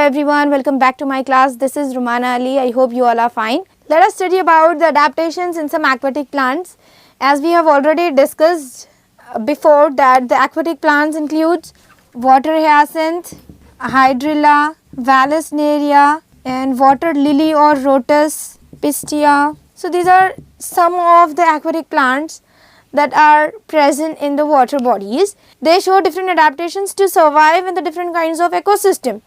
everyone, welcome back to my class. This is Rumana Ali. I hope you all are fine. Let us study about the adaptations in some aquatic plants. As we have already discussed before that the aquatic plants includes water hyacinth, hydrilla, vallisneria and water lily or lotus, pistia. So these are some of the aquatic plants that are present in the water bodies. They show different adaptations to survive in the different kinds of ecosystem.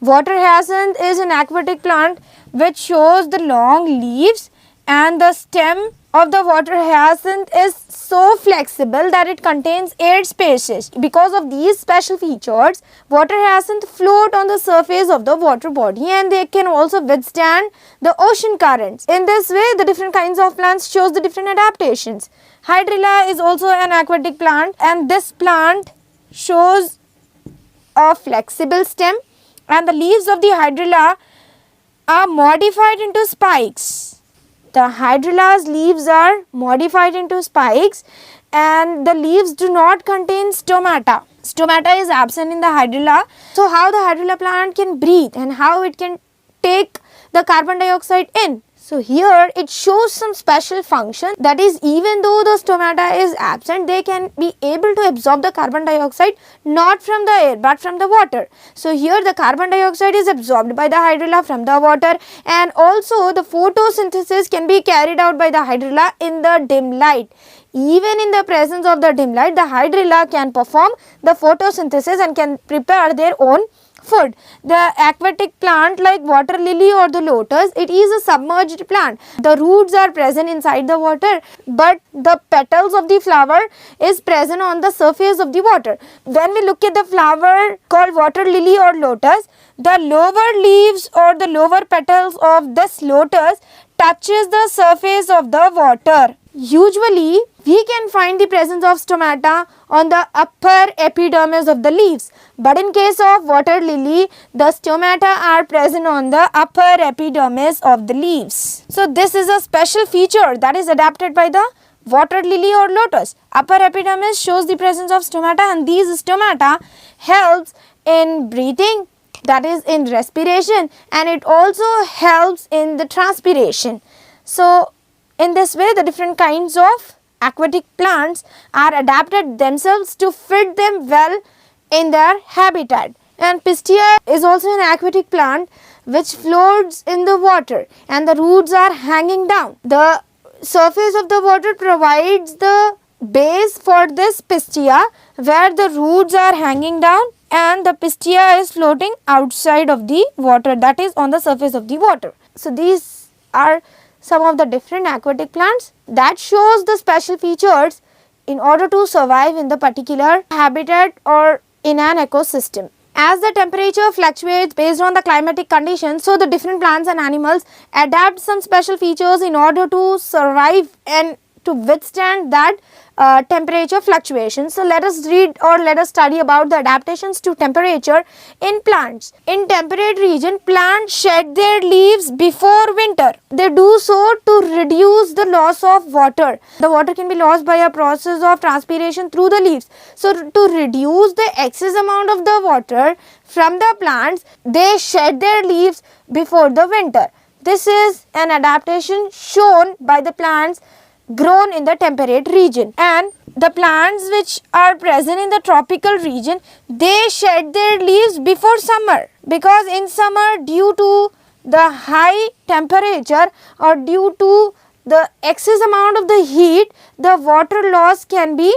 Water hyacinth is an aquatic plant which shows the long leaves, and the stem of the water hyacinth is so flexible that it contains air spaces. Because of these special features, water hyacinth float on the surface of the water body and they can also withstand the ocean currents. In this way, the different kinds of plants shows the different adaptations. Hydrilla is also an aquatic plant, and this plant shows a flexible stem, and the leaves of the hydrilla are modified into spikes. The hydrilla's leaves are modified into spikes and the leaves do not contain stomata. Stomata is absent in the hydrilla. So how the hydrilla plant can breathe and how it can take the carbon dioxide in. So here it shows some special function, that is, even though the stomata is absent, they can be able to absorb the carbon dioxide not from the air but from the water. So here the carbon dioxide is absorbed by the hydrilla from the water, and also the photosynthesis can be carried out by the hydrilla in the dim light. Even in the presence of the dim light, the hydrilla can perform the photosynthesis and can prepare their own food. The aquatic plant like water lily or the lotus, it is a submerged plant. The roots are present inside the water, but the petals of the flower is present on the surface of the water. When we look at the flower called water lily or lotus, the lower leaves or the lower petals of this lotus touches the surface of the water. Usually, we can find the presence of stomata on the upper epidermis of the leaves, but in case of water lily, the stomata are present on the upper epidermis of the leaves. So this is a special feature that is adapted by the water lily or lotus. Upper epidermis shows the presence of stomata, and these stomata helps in breathing, that is in respiration, and it also helps in the transpiration. So in this way, the different kinds of aquatic plants are adapted themselves to fit them well in their habitat. And pistia is also an aquatic plant which floats in the water and the roots are hanging down. The surface of the water provides the base for this pistia, where the roots are hanging down and the pistia is floating outside of the water, that is on the surface of the water. So these are some of the different aquatic plants that shows the special features in order to survive in the particular habitat or in an ecosystem. As the temperature fluctuates based on the climatic conditions, so the different plants and animals adapt some special features in order to survive and to withstand that temperature fluctuation. So let us read or let us study about the adaptations to temperature in plants. In temperate region, plants shed their leaves before winter. They do so to reduce the loss of water. The water can be lost by a process of transpiration through the leaves. So to reduce the excess amount of the water from the plants, they shed their leaves before the winter. This is an adaptation shown by the plants grown in the temperate region. And the plants which are present in the tropical region, they shed their leaves before summer, because in summer, due to the high temperature or due to the excess amount of the heat, the water loss can be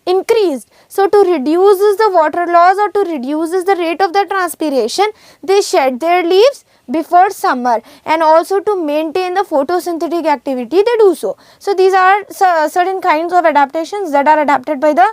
increased. So to reduce the water loss or to reduce the rate of the transpiration, they shed their leaves before summer, and also to maintain the photosynthetic activity they do so. So these are certain kinds of adaptations that are adapted by the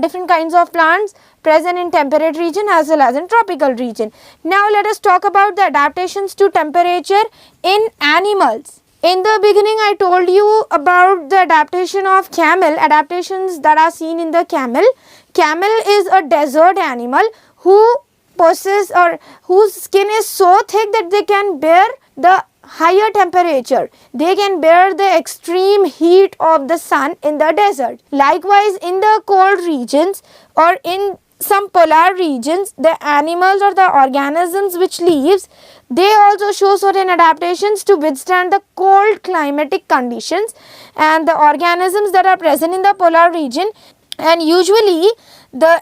different kinds of plants present in temperate region as well as in tropical region. Now let us talk about the adaptations to temperature in animals. In the beginning, I told you about the adaptation of camel, adaptations that are seen in the camel. Camel is a desert animal who possess or whose skin is so thick that they can bear the higher temperature. They can bear the extreme heat of the sun in the desert. Likewise, in the cold regions or in some polar regions, the animals or the organisms which lives, they also show certain adaptations to withstand the cold climatic conditions, and the organisms that are present in the polar region, and usually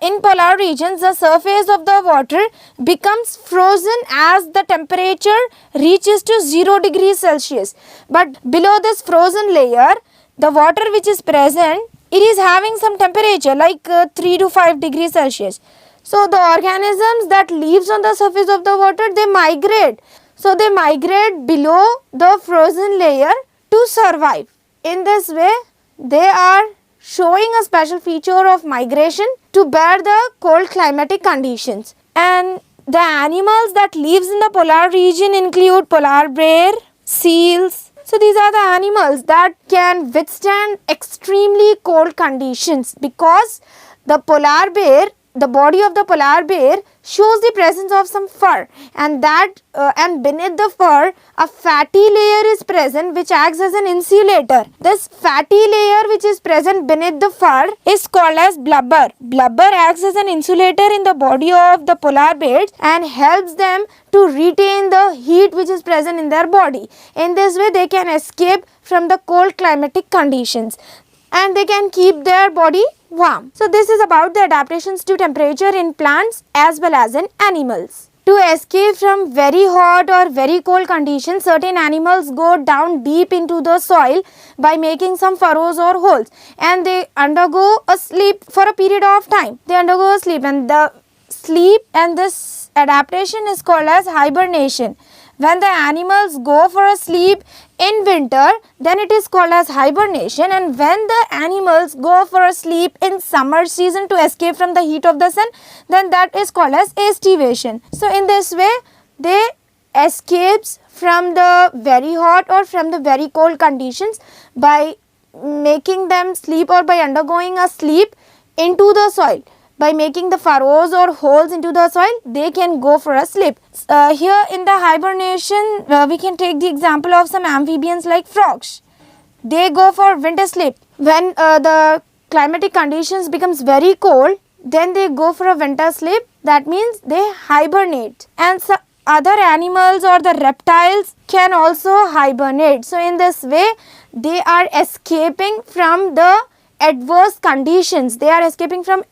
in polar regions the surface of the water becomes frozen as the temperature reaches to 0 degrees Celsius. But below this frozen layer, the water which is present, it is having some temperature like 3 to 5 degrees Celsius. So the organisms that lives on the surface of the water, they migrate. So they migrate below the frozen layer to survive. In this way, they are showing a special feature of migration to bear the cold climatic conditions. And the animals that lives in the polar region include polar bear, seals. So these are the animals that can withstand extremely cold conditions, because the polar bear, the body of the polar bear shows the presence of some fur, and and beneath the fur a fatty layer is present which acts as an insulator. This fatty layer which is present beneath the fur is called as blubber. Blubber acts as an insulator in the body of the polar bears and helps them to retain the heat which is present in their body. In this way they can escape from the cold climatic conditions and they can keep their body warm. So this is about the adaptations to temperature in plants as well as in animals. To escape from very hot or very cold conditions, certain animals go down deep into the soil by making some furrows or holes, and they undergo a sleep for a period of time. They undergo a sleep, and the sleep and this adaptation is called as hibernation. When the animals go for a sleep in winter, then it is called as hibernation, and when the animals go for a sleep in summer season to escape from the heat of the sun, then that is called as estivation. So in this way they escapes from the very hot or from the very cold conditions by making them sleep or by undergoing a sleep into the soil. By making the furrows or holes into the soil, they can go for a sleep. Here in the hibernation, we can take the example of some amphibians like frogs. They go for winter sleep. When the climatic conditions becomes very cold, then they go for a winter sleep. That means they hibernate. And so other animals or the reptiles can also hibernate. So in this way, they are escaping from the adverse conditions. They are escaping from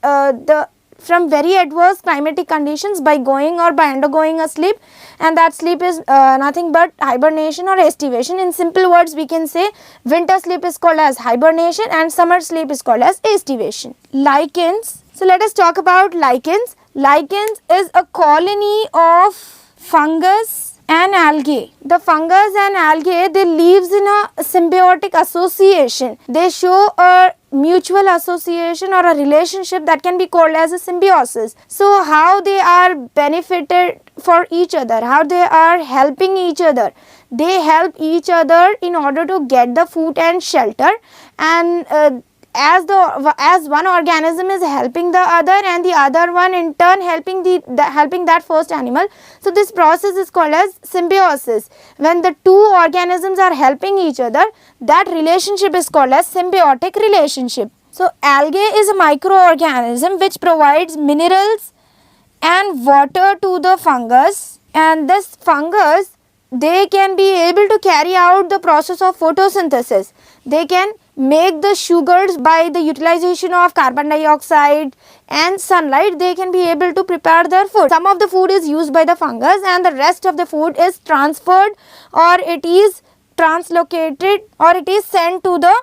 very adverse climatic conditions by going or by undergoing a sleep, and that sleep is nothing but hibernation or estivation. In simple words, we can say winter sleep is called as hibernation and summer sleep is called as estivation. Lichens. So let us talk about lichens. Lichens is a colony of fungus and algae. The fungus and algae, they lives in a symbiotic association. They show a mutual association or a relationship that can be called as a symbiosis. So how they are benefited for each other, how they are helping each other. They help each other in order to get the food and shelter, and as one organism is helping the other and the other one in turn helping helping that first animal. So this process is called as symbiosis. When the two organisms are helping each other, that relationship is called as symbiotic relationship. So algae is a microorganism which provides minerals and water to the fungus, and this fungus, they can be able to carry out the process of photosynthesis. They can make the sugars by the utilization of carbon dioxide and sunlight. They can be able to prepare their food. Some of the food is used by the fungus and the rest of the food is transferred or it is translocated or it is sent to the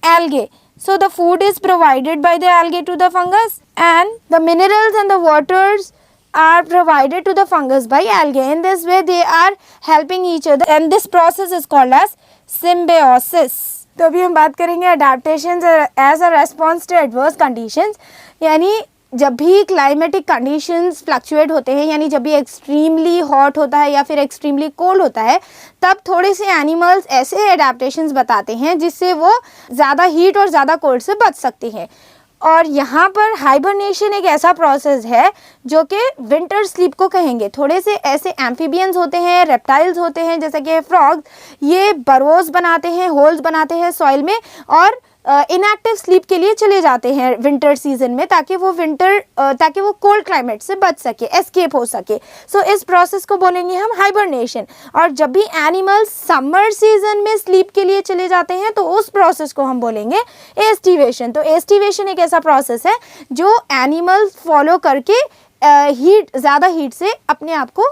algae. So the food is provided by the algae to the fungus and the minerals and the waters are provided to the fungus by algae. In this way they are helping each other and this process is called as symbiosis. तो अभी हम बात करेंगे adaptations as a response to adverse conditions, यानी जब भी climatic conditions fluctuate होते हैं, यानी जब भी एक्सट्रीमली हॉट होता है या फिर एक्सट्रीमली कोल्ड होता है, तब थोड़े से एनिमल्स ऐसे एडेप्टेशंस बताते हैं जिससे वो ज़्यादा हीट और ज़्यादा कोल्ड से बच सकते हैं. और यहाँ पर हाइबरनेशन एक ऐसा प्रोसेस है जो कि विंटर स्लीप को कहेंगे. थोड़े से ऐसे एम्फीबियंस होते हैं, रेप्टाइल्स होते हैं जैसे कि फ्रॉग्स, ये बरोज बनाते हैं, होल्स बनाते हैं सॉइल में और इनएक्टिव स्लीप के लिए चले जाते हैं विंटर सीजन में, ताकि वो कोल्ड क्लाइमेट से बच सके, एस्केप हो सके. सो इस प्रोसेस को बोलेंगे हम हाइबरनेशन. और जब भी एनिमल्स समर सीजन में स्लीप के लिए चले जाते हैं तो उस प्रोसेस को हम बोलेंगे एस्टिवेशन. तो एस्टिवेशन एक ऐसा प्रोसेस है जो एनिमल्स फॉलो करके ज़्यादा हीट से अपने आप को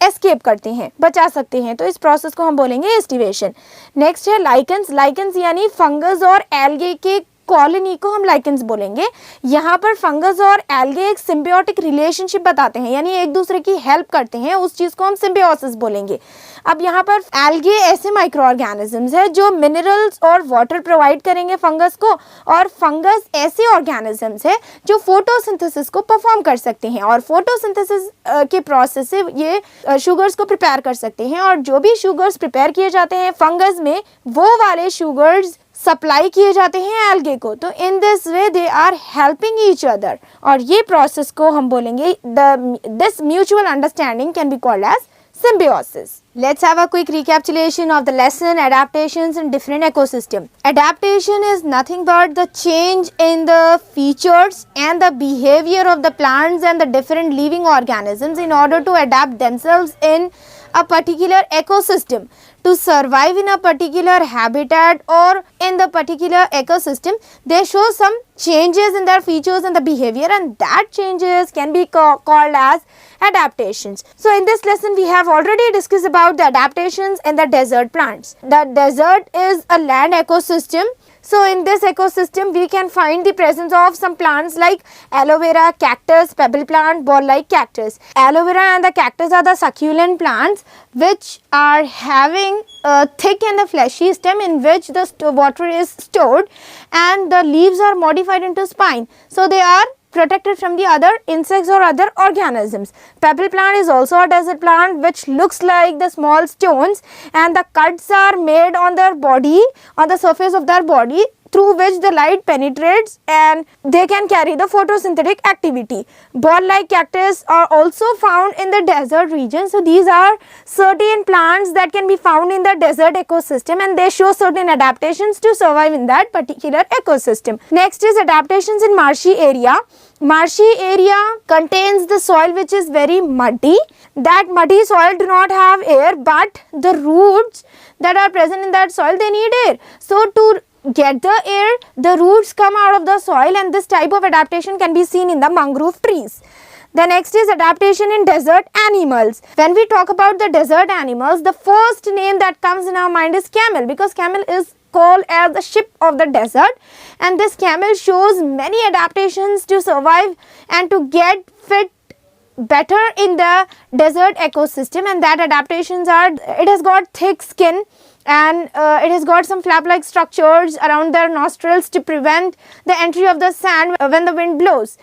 एस्केप करते हैं, बचा सकते हैं. तो इस प्रोसेस को हम बोलेंगे एस्टिवेशन. नेक्स्ट है लाइकन्स. लाइकन्स यानी फंगस और एल्गे के कॉलोनी को हम लाइकन्स बोलेंगे. यहाँ पर फंगस और एल्गे एक सिम्बियोटिक रिलेशनशिप बताते हैं, यानी एक दूसरे की हेल्प करते हैं, उस चीज़ को हम सिम्बियोसिस बोलेंगे. अब यहाँ पर एल्गे ऐसे माइक्रो ऑर्गेनिजम्स है जो मिनरल्स और वाटर प्रोवाइड करेंगे फंगस को, और फंगस ऐसे ऑर्गेनिजम्स है जो फोटोसिंथेसिस को परफॉर्म कर सकते हैं, और फोटोसिंथेसिस के प्रोसेस से ये शुगर्स को प्रिपेयर कर सकते हैं. और जो भी शुगर्स प्रिपेयर किए जाते हैं फंगस में, वो वाले शुगर्स सप्लाई किए जाते हैं एल्गे को. तो in this way they are helping each other, और ये प्रोसेस को हम बोलेंगे this mutual understanding can be called as symbiosis. Let's have a quick recapitulation of the lesson adaptations in different ecosystem. Adaptation is nothing but the change in the features and the behavior of the plants and the different living organisms in order to adapt themselves in a particular ecosystem. To survive in a particular habitat or in the particular ecosystem, they show some changes in their features and the behavior, and that changes can be called as adaptations. So in this lesson we have already discussed about the adaptations in the desert plants. The desert is a land ecosystem. So in this ecosystem we can find the presence of some plants like aloe vera, cactus, pebble plant, ball-like cactus. Aloe vera and the cactus are the succulent plants which are having a thick and the fleshy stem in which the water is stored, and the leaves are modified into spine. So they are protected from the other insects or other organisms. Pebble plant is also a desert plant which looks like the small stones, and the cuts are made on their body, on the surface of their body, through which the light penetrates and they can carry the photosynthetic activity. Ball-like cactus are also found in the desert region. So these are certain plants that can be found in the desert ecosystem, and they show certain adaptations to survive in that particular ecosystem. Next is adaptations in marshy area. Marshy area contains the soil which is very muddy. That muddy soil do not have air, but the roots that are present in that soil, they need air. So to get the air, the roots come out of the soil, and this type of adaptation can be seen in the mangrove trees. The next is adaptation in desert animals. When we talk about the desert animals, the first name that comes in our mind is camel, because camel is called as the ship of the desert, and this camel shows many adaptations to survive and to get fit better in the desert ecosystem. And that adaptations are, it has got thick skin, and it has got some flap-like structures around their nostrils to prevent the entry of the sand when the wind blows.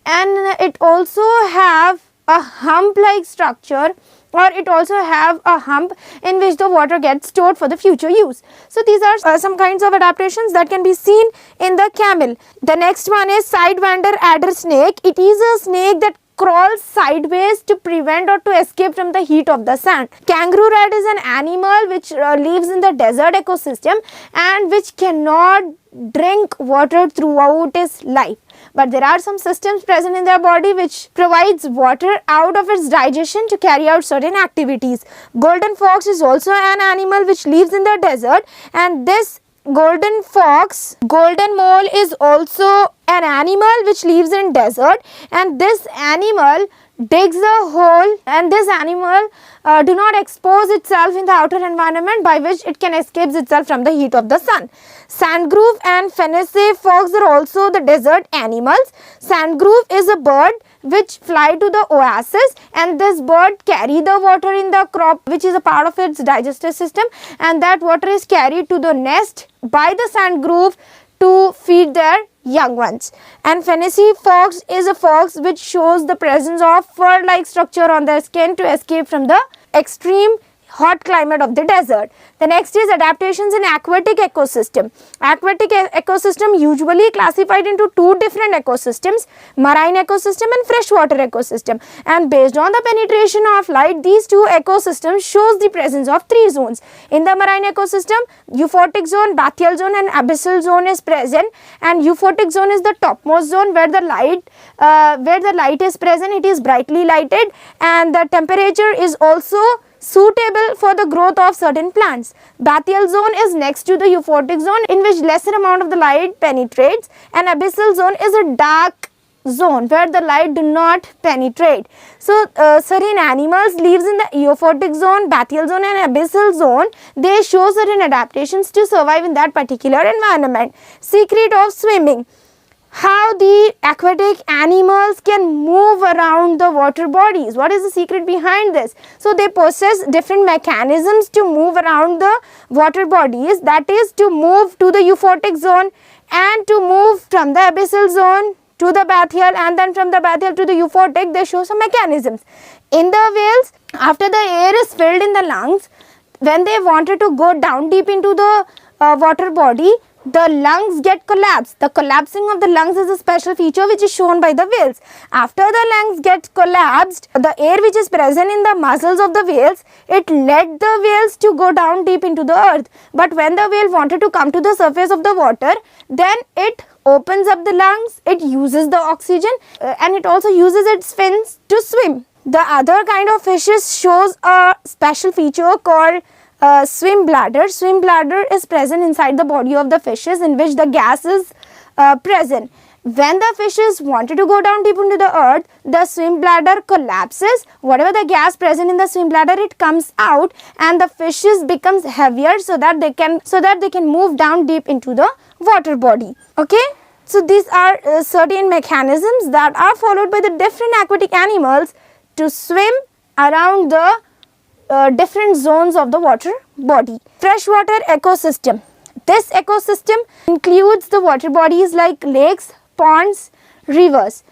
And it also have a hump-like structure, or it also have a hump in which the water gets stored for the future use. So these are some kinds of adaptations that can be seen in the camel. The next one is sidewinder adder snake. It is a snake that crawls sideways to prevent or to escape from the heat of the sun. Kangaroo rat is an animal which lives in the desert ecosystem and which cannot drink water throughout its life. But there are some systems present in their body which provides water out of its digestion to carry out certain activities. Golden fox is also an animal which lives in the desert, and this golden fox, golden mole is also an animal which lives in desert, and this animal digs a hole, and this animal do not expose itself in the outer environment, by which it can escape itself from the heat of the sun. Sandgrove and Fennessey fox are also the desert animals. Sandgrove is a bird which fly to the oasis, and this bird carry the water in the crop which is a part of its digestive system, and that water is carried to the nest by the sandgrove to feed their young ones. And Fennessey fox is a fox which shows the presence of fur-like structure on their skin to escape from the extreme hot climate of the desert. The next is adaptations in aquatic ecosystem. Aquatic ecosystem usually classified into two different ecosystems, marine ecosystem and freshwater ecosystem, and based on the penetration of light, these two ecosystems shows the presence of three zones. In the marine ecosystem, euphotic zone, bathyal zone and abyssal zone is present, and euphotic zone is the topmost zone where the light is present. It is brightly lighted and the temperature is also suitable for the growth of certain plants. Bathyal zone is next to the euphotic zone in which lesser amount of the light penetrates, and abyssal zone is a dark zone where the light do not penetrate. So, certain animals lives in the euphotic zone, bathyal zone and abyssal zone. They show certain adaptations to survive in that particular environment. Secret of swimming. How the aquatic animals can move around the water bodies. What is the secret behind this? So, they possess different mechanisms to move around the water bodies, that is to move to the euphotic zone and to move from the abyssal zone to the bathyal, and then from the bathyal to the euphotic. They show some mechanisms. In the whales, after the air is filled in the lungs, when they wanted to go down deep into the water body, the lungs get collapsed. The collapsing of the lungs is a special feature which is shown by the whales. After the lungs get collapsed, the air which is present in the muscles of the whales, it led the whales to go down deep into the earth. But when the whale wanted to come to the surface of the water, then it opens up the lungs, it uses the oxygen and it also uses its fins to swim. The other kind of fishes shows a special feature called swim bladder. Swim bladder is present inside the body of the fishes in which the gas is present. When the fishes wanted to go down deep into the earth, the swim bladder collapses. Whatever the gas present in the swim bladder, it comes out and the fishes becomes heavier so that they can move down deep into the water body. Okay. So, these are certain mechanisms that are followed by the different aquatic animals to swim around the different zones of the water body. Freshwater ecosystem. This ecosystem includes the water bodies like lakes, ponds, rivers.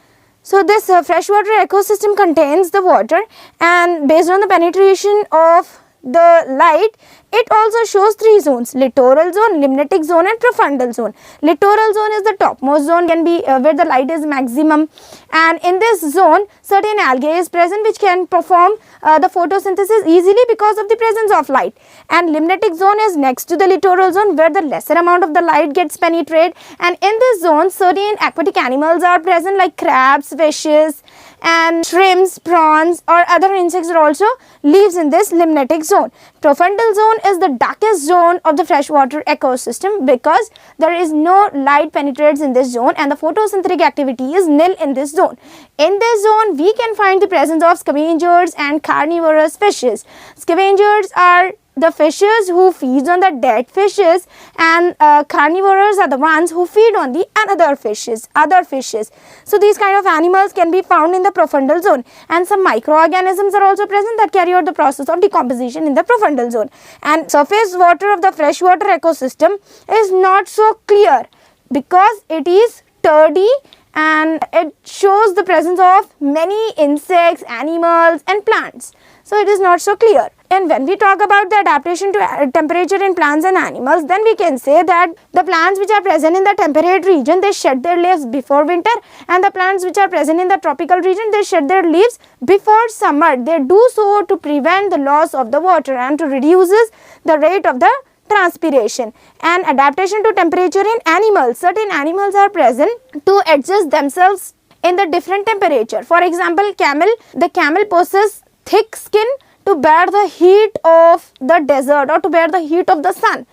So, this freshwater ecosystem contains the water, and based on the penetration of the light, it also shows three zones: littoral zone, limnatic zone and profundal zone. Littoral zone is the topmost zone, can be where the light is maximum, and in this zone certain algae is present which can perform the photosynthesis easily because of the presence of light. And limnatic zone is next to the littoral zone where the lesser amount of the light gets penetrated, and in this zone certain aquatic animals are present like crabs, fishes and shrimps, prawns or other insects are also lives in this limnatic zone. Profundal zone is the darkest zone of the freshwater ecosystem because there is no light penetrates in this zone and the photosynthetic activity is nil in this zone. In this zone, we can find the presence of scavengers and carnivorous fishes. Scavengers are the fishes who feeds on the dead fishes, and carnivores are the ones who feed on the other fishes. So, these kind of animals can be found in the profundal zone, and some microorganisms are also present that carry out the process of decomposition in the profundal zone. And surface water of the freshwater ecosystem is not so clear because it is turdy and it shows the presence of many insects, animals and plants. So, it is not so clear. And when we talk about the adaptation to temperature in plants and animals, then we can say that the plants which are present in the temperate region, they shed their leaves before winter, and the plants which are present in the tropical region, they shed their leaves before summer. They do so to prevent the loss of the water and to reduces the rate of the transpiration. And adaptation to temperature in animals, certain animals are present to adjust themselves in the different temperature. For example, the camel possesses thick skin to bear the heat of the desert or to bear the heat of the sun.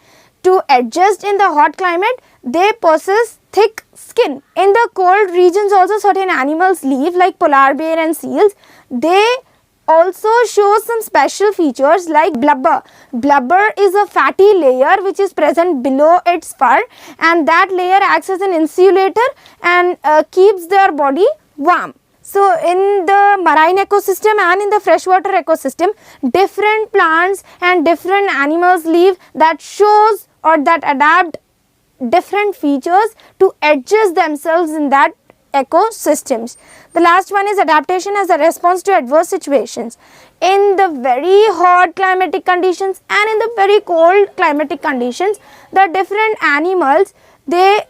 To adjust in the hot climate, they possess thick skin. In the cold regions also certain animals live like polar bear and seals. They also show some special features like blubber. Blubber is a fatty layer which is present below its fur, and that layer acts as an insulator and keeps their body warm. So, in the marine ecosystem and in the freshwater ecosystem, different plants and different animals live that shows or that adapt different features to adjust themselves in that ecosystems. The last one is adaptation as a response to adverse situations. In the very hot climatic conditions and in the very cold climatic conditions, the different animals, they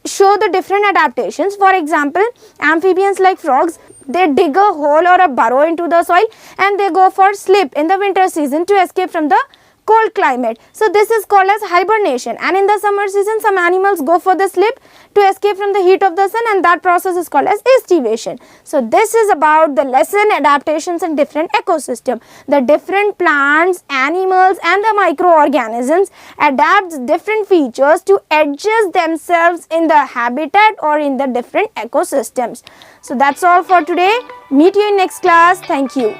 show the different adaptations. For example, amphibians like frogs, they dig a hole or a burrow into the soil and they go for sleep in the winter season to escape from the cold climate. So this is called as hibernation, and in the summer season some animals go for the sleep to escape from the heat of the sun, and that process is called as estivation. So this is about the lesson adaptations in different ecosystem. The different plants, animals and the microorganisms adapt different features to adjust themselves in the habitat or in the different ecosystems. So that's all for today. Meet you in next class. Thank you.